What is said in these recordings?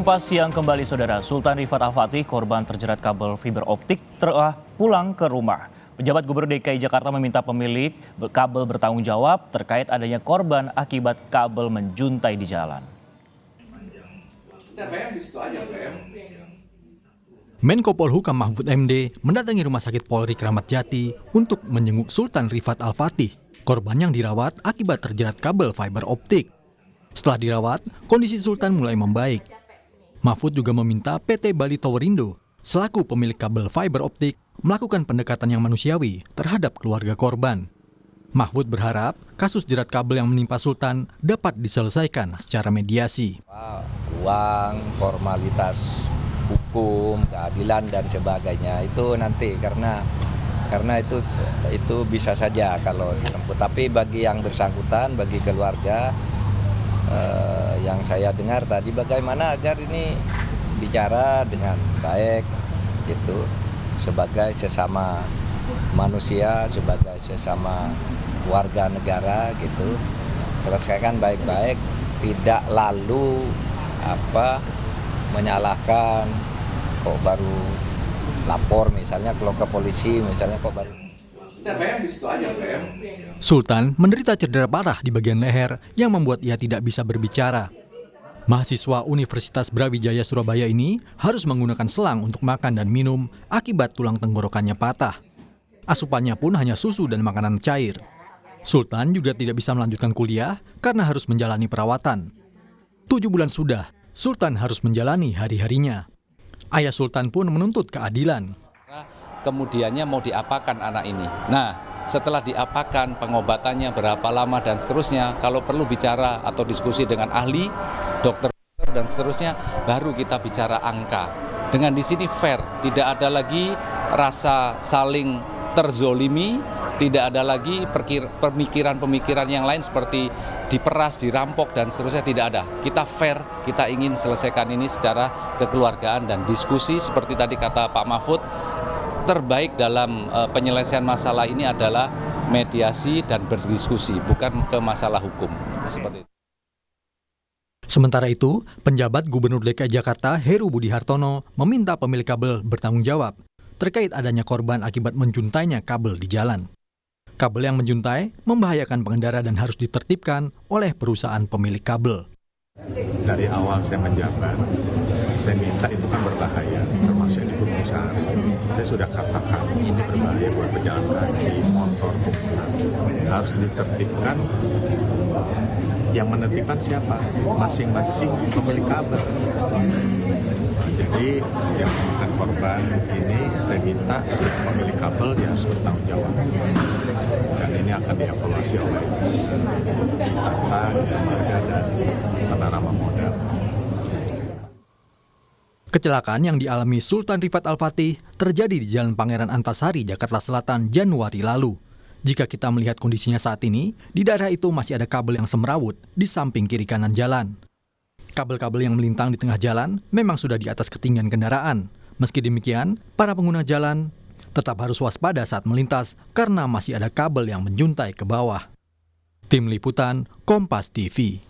Kompas Siang kembali, Saudara. Sultan Rifat Al-Fatih, korban terjerat kabel fiber optik, telah pulang ke rumah. Pejabat Gubernur DKI Jakarta meminta pemilik kabel bertanggung jawab terkait adanya korban akibat kabel menjuntai di jalan. Menko Polhukam Mahfud MD mendatangi Rumah Sakit Polri Kramat Jati untuk menjenguk Sultan Rifat Al-Fatih, korban yang dirawat akibat terjerat kabel fiber optik. Setelah dirawat, kondisi Sultan mulai membaik. Mahfud juga meminta PT Bali Towerindo selaku pemilik kabel fiber optik melakukan pendekatan yang manusiawi terhadap keluarga korban. Mahfud berharap kasus jerat kabel yang menimpa Sultan dapat diselesaikan secara mediasi. Uang, formalitas hukum, keadilan dan sebagainya itu nanti karena itu bisa saja kalau ditempuh. Tapi bagi yang bersangkutan, bagi keluarga yang saya dengar tadi bagaimana agar ini bicara dengan baik gitu, sebagai sesama manusia, sebagai sesama warga negara gitu, selesaikan baik-baik, tidak lalu menyalahkan kok baru lapor misalnya kalau ke polisi misalnya kok baru. Sultan menderita cedera parah di bagian leher yang membuat ia tidak bisa berbicara. Mahasiswa Universitas Brawijaya Surabaya ini harus menggunakan selang untuk makan dan minum akibat tulang tenggorokannya patah. Asupannya pun hanya susu dan makanan cair. Sultan juga tidak bisa melanjutkan kuliah karena harus menjalani perawatan. 7 bulan sudah, Sultan harus menjalani hari-harinya. Ayah Sultan pun menuntut keadilan. Kemudiannya mau diapakan anak ini. Nah, setelah diapakan, pengobatannya berapa lama dan seterusnya, kalau perlu bicara atau diskusi dengan ahli, dokter dan seterusnya, baru kita bicara angka. Dengan di sini fair, tidak ada lagi rasa saling terzolimi, tidak ada lagi pemikiran-pemikiran yang lain seperti diperas, dirampok dan seterusnya, tidak ada. Kita fair, kita ingin selesaikan ini secara kekeluargaan dan diskusi seperti tadi kata Pak Mahfud. Terbaik dalam penyelesaian masalah ini adalah mediasi dan berdiskusi, bukan ke masalah hukum. Seperti itu. Sementara itu, penjabat Gubernur DKI Jakarta Heru Budi Hartono meminta pemilik kabel bertanggung jawab terkait adanya korban akibat menjuntainya kabel di jalan. Kabel yang menjuntai membahayakan pengendara dan harus ditertibkan oleh perusahaan pemilik kabel. Dari awal saya menjabat, saya minta itu kan berbahaya, termasuk di Gunung Sahari. Saya sudah katakan ini berbahaya buat pejalan kaki, motor, harus ditertibkan. Yang menertibkan siapa? Masing-masing pemilik kabel. Jadi yang memakan korban ini saya minta pemilik kabel dia harus bertanggung jawab. Dan ini akan dievaluasi oleh Jakarta, Dermaga, dan penanaman modal. Kecelakaan yang dialami Sultan Rifat Al-Fatih terjadi di Jalan Pangeran Antasari, Jakarta Selatan, Januari lalu. Jika kita melihat kondisinya saat ini, di daerah itu masih ada kabel yang semrawut di samping kiri kanan jalan. Kabel-kabel yang melintang di tengah jalan memang sudah di atas ketinggian kendaraan. Meski demikian, para pengguna jalan tetap harus waspada saat melintas karena masih ada kabel yang menjuntai ke bawah. Tim Liputan, Kompas TV.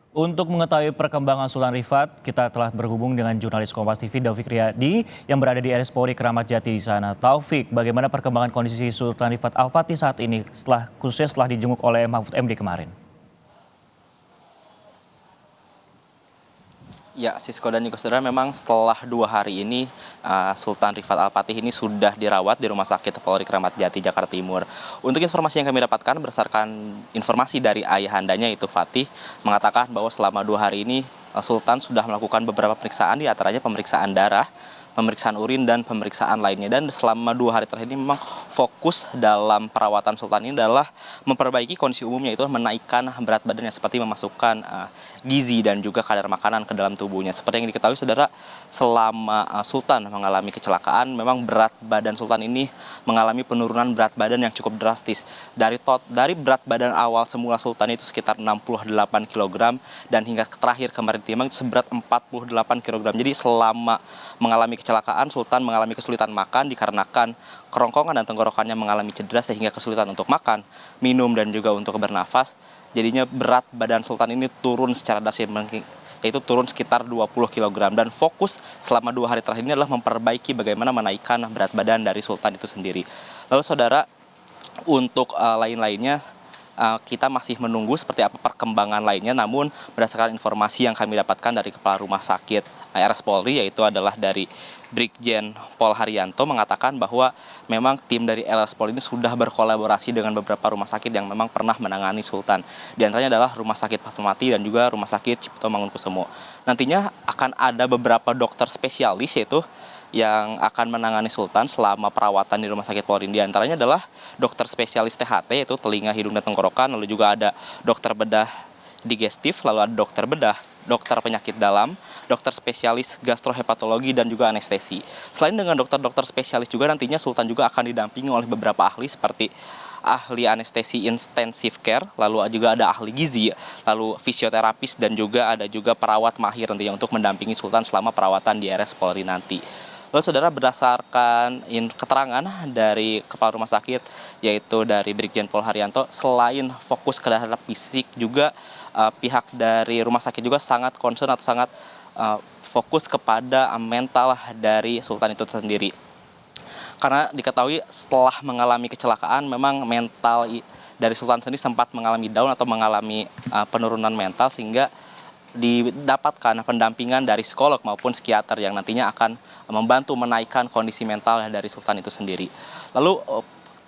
Untuk mengetahui perkembangan Sultan Rifat, kita telah berhubung dengan jurnalis Kompas TV Taufik Riyadi yang berada di RS Polri Kramat Jati di sana. Taufik, bagaimana perkembangan kondisi Sultan Rifat Al-Fatih saat ini, khususnya setelah dijenguk oleh Mahfud MD kemarin? Ya, Sisko dan juga saudara, memang setelah 2 hari ini Sultan Rifat Al-Fatih ini sudah dirawat di Rumah Sakit Polri Kramat Jati, Jakarta Timur. Untuk informasi yang kami dapatkan berdasarkan informasi dari ayahandanya yaitu Fatih, mengatakan bahwa selama 2 hari ini Sultan sudah melakukan beberapa pemeriksaan, di antaranya pemeriksaan darah, pemeriksaan urin, dan pemeriksaan lainnya. Dan selama 2 hari terakhir ini memang fokus dalam perawatan Sultan ini adalah memperbaiki kondisi umumnya, itu menaikkan berat badannya seperti memasukkan gizi dan juga kadar makanan ke dalam tubuhnya. Seperti yang diketahui saudara, selama Sultan mengalami kecelakaan, memang berat badan Sultan ini mengalami penurunan berat badan yang cukup drastis. Dari berat badan awal semula Sultan itu sekitar 68 kg dan hingga terakhir kemarin timang itu seberat 48 kg. Jadi selama mengalami kecelakaan, Sultan mengalami kesulitan makan dikarenakan kerongkongan dan tenggorokannya mengalami cedera sehingga kesulitan untuk makan, minum, dan juga untuk bernafas. jadinya berat badan Sultan ini turun secara drastis, yaitu turun sekitar 20 kg. Dan fokus selama 2 hari terakhir ini adalah memperbaiki bagaimana menaikkan berat badan dari Sultan itu sendiri. Lalu saudara, untuk lain-lainnya kita masih menunggu seperti apa perkembangan lainnya, namun berdasarkan informasi yang kami dapatkan dari Kepala Rumah Sakit RS Polri, yaitu adalah dari Brigjen Pol Haryanto, mengatakan bahwa memang tim dari RS Polri ini sudah berkolaborasi dengan beberapa rumah sakit yang memang pernah menangani Sultan. Di antaranya adalah Rumah Sakit Fatmawati dan juga Rumah Sakit Cipto Mangunkusumo. Nantinya akan ada beberapa dokter spesialis yaitu yang akan menangani Sultan selama perawatan di Rumah Sakit Polri. Di antaranya adalah dokter spesialis THT, yaitu telinga, hidung, dan tenggorokan, lalu juga ada dokter bedah digestif, lalu ada dokter bedah, dokter penyakit dalam, dokter spesialis gastrohepatologi, dan juga anestesi. Selain dengan dokter-dokter spesialis juga nantinya Sultan juga akan didampingi oleh beberapa ahli seperti ahli anestesi intensive care, lalu juga ada ahli gizi, lalu fisioterapis, dan juga ada juga perawat mahir nantinya untuk mendampingi Sultan selama perawatan di RS Polri nanti. Lalu saudara, berdasarkan keterangan dari Kepala Rumah Sakit, yaitu dari Brigjen Pol Haryanto, selain fokus ke terhadap fisik juga pihak dari rumah sakit juga sangat concern atau sangat fokus kepada mental dari Sultan itu sendiri. Karena diketahui setelah mengalami kecelakaan, memang mental dari Sultan sendiri sempat mengalami down atau mengalami penurunan mental, sehingga didapatkan pendampingan dari psikolog maupun psikiater yang nantinya akan membantu menaikkan kondisi mental dari Sultan itu sendiri. Lalu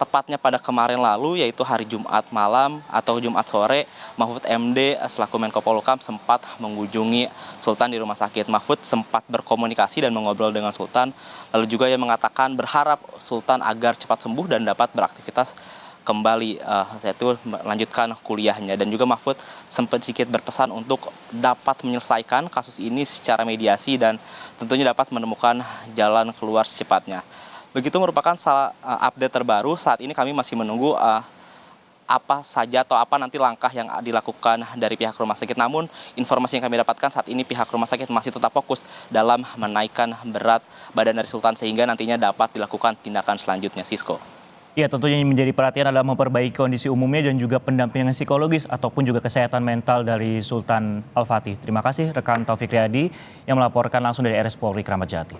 tepatnya pada kemarin lalu, yaitu hari Jumat malam atau Jumat sore, Mahfud MD selaku Menko Polhukam sempat mengunjungi Sultan di rumah sakit. Mahfud sempat berkomunikasi dan mengobrol dengan Sultan, lalu juga ia mengatakan berharap Sultan agar cepat sembuh dan dapat beraktivitas kembali, yaitu melanjutkan kuliahnya. Dan juga Mahfud sempat sedikit berpesan untuk dapat menyelesaikan kasus ini secara mediasi dan tentunya dapat menemukan jalan keluar secepatnya. Begitu merupakan update terbaru. Saat ini kami masih menunggu apa saja atau apa nanti langkah yang dilakukan dari pihak rumah sakit. Namun informasi yang kami dapatkan saat ini pihak rumah sakit masih tetap fokus dalam menaikkan berat badan dari Sultan sehingga nantinya dapat dilakukan tindakan selanjutnya. Sisko. Ya, tentunya yang menjadi perhatian adalah memperbaiki kondisi umumnya dan juga pendampingan psikologis ataupun juga kesehatan mental dari Sultan Al-Fatih. Terima kasih rekan Taufik Riyadi yang melaporkan langsung dari RS Polri Kramat Jati.